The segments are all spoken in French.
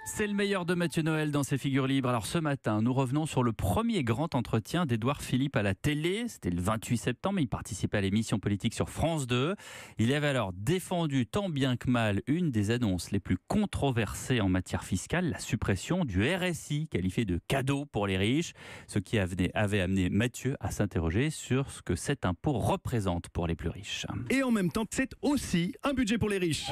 C'est le meilleur de Mathieu Noël dans ses figures libres. Alors ce matin, nous revenons sur le premier grand entretien d'Édouard Philippe à la télé. C'était le 28 septembre, il participait à l'émission politique sur France 2. Il avait alors défendu tant bien que mal une des annonces les plus controversées en matière fiscale, la suppression du RSI, qualifié de cadeau pour les riches, ce qui avait amené Mathieu à s'interroger sur ce que cet impôt représente pour les plus riches. Et en même temps, c'est aussi un budget pour les riches.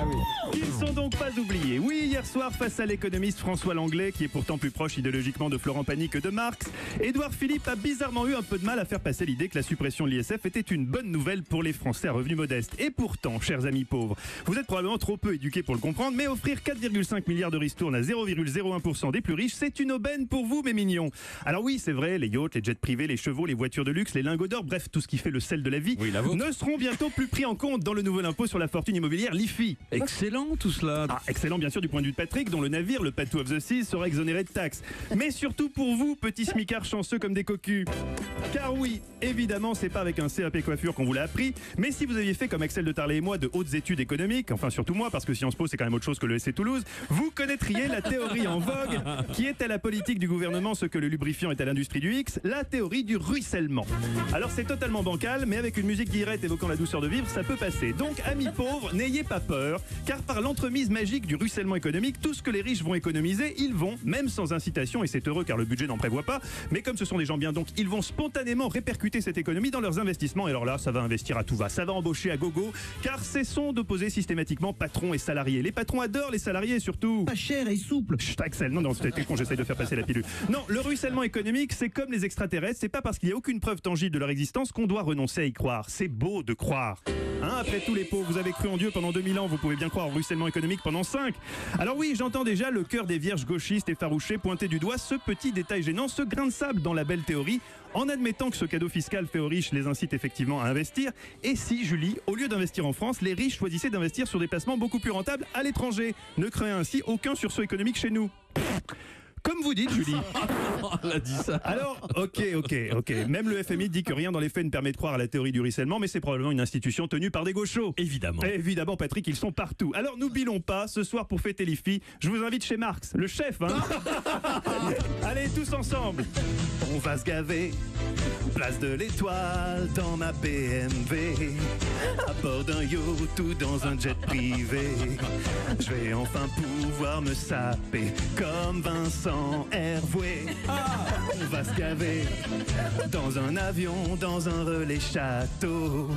Ils ne sont donc pas oubliés. Oui, hier soir, face à l'économiste François Langlais, qui est pourtant plus proche idéologiquement de Florent Pagny que de Marx, Édouard Philippe a bizarrement eu un peu de mal à faire passer l'idée que la suppression de l'ISF était une bonne nouvelle pour les Français à revenus modestes. Et pourtant, chers amis pauvres, vous êtes probablement trop peu éduqués pour le comprendre, mais offrir 4,5 milliards de ristournes à 0,01% des plus riches, c'est une aubaine pour vous, mes mignons. Alors oui, c'est vrai, les yachts, les jets privés, les chevaux, les voitures de luxe, les lingots d'or, bref, tout ce qui fait le sel de la vie, ne seront bientôt plus pris en compte dans le nouvel impôt sur la fortune immobilière, l'IFI. Excellent tout cela. Excellent bien sûr du point de vue de Patrick, dont le navire, le Patou of the Seas, sera exonéré de taxes. Mais surtout pour vous, petits smicards chanceux comme des cocus. Car oui, évidemment, c'est pas avec un CAP coiffure qu'on vous l'a appris, mais si vous aviez fait comme Axel de Tarlet et moi de hautes études économiques, enfin surtout moi, parce que Sciences Po c'est quand même autre chose que le SC Toulouse, vous connaîtriez la théorie en vogue, qui est à la politique du gouvernement ce que le lubrifiant est à l'industrie du X, la théorie du ruissellement. Alors c'est totalement bancal, mais avec une musique guillerette évoquant la douceur de vivre, ça peut passer. Donc, amis pauvres, n'ayez pas peur, car par l'entremise magique du ruissellement économique, tout ce que les riches vont économiser, ils vont, même sans incitation, et c'est heureux car le budget n'en prévoit pas, mais comme ce sont des gens bien, donc ils vont spontanément répercuter cette économie dans leurs investissements, et alors là, ça va investir à tout va, ça va embaucher à gogo, car cessons d'opposer systématiquement patrons et salariés. Les patrons adorent les salariés, surtout. Pas cher et souple. Chut, Axel, non, c'était con, j'essaye de faire passer la pilule. Non, le ruissellement économique, c'est comme les extraterrestres, c'est pas parce qu'il n'y a aucune preuve tangible de leur existence qu'on doit renoncer à y croire. C'est beau de croire. Hein, après tous les pauvres, vous avez cru en Dieu pendant 2000 ans, vous pouvez bien croire au ruissellement économique pendant 5. Alors oui, j'entends déjà le cœur des vierges gauchistes effarouchées pointer du doigt ce petit détail gênant, ce grain de sable dans la belle théorie, en admettant que ce cadeau fiscal fait aux riches les incite effectivement à investir. Et si, Julie, au lieu d'investir en France, les riches choisissaient d'investir sur des placements beaucoup plus rentables à l'étranger, ne créant ainsi aucun sursaut économique chez nous? Comme vous dites, Julie. Elle a dit ça. Alors, ok. Même le FMI dit que rien dans les faits ne permet de croire à la théorie du ruissellement, mais c'est probablement une institution tenue par des gauchos. Évidemment, Patrick, ils sont partout. Alors, n'oublions pas, ce soir pour fêter les filles, je vous invite chez Marx, le chef, hein. Allez, tous ensemble. On va se gaver. Place de l'Étoile dans ma BMW, à bord d'un yacht ou dans un jet privé. Je vais enfin pouvoir me saper comme Vincent Hervouet. On va se gaver dans un avion, dans un relais château.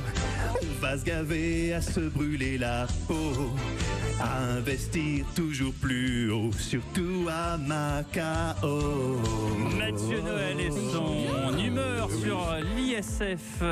On va se gaver à se brûler la peau, à investir toujours plus haut, surtout à Macao. Mathieu Noël et son humeur sur l'ISF.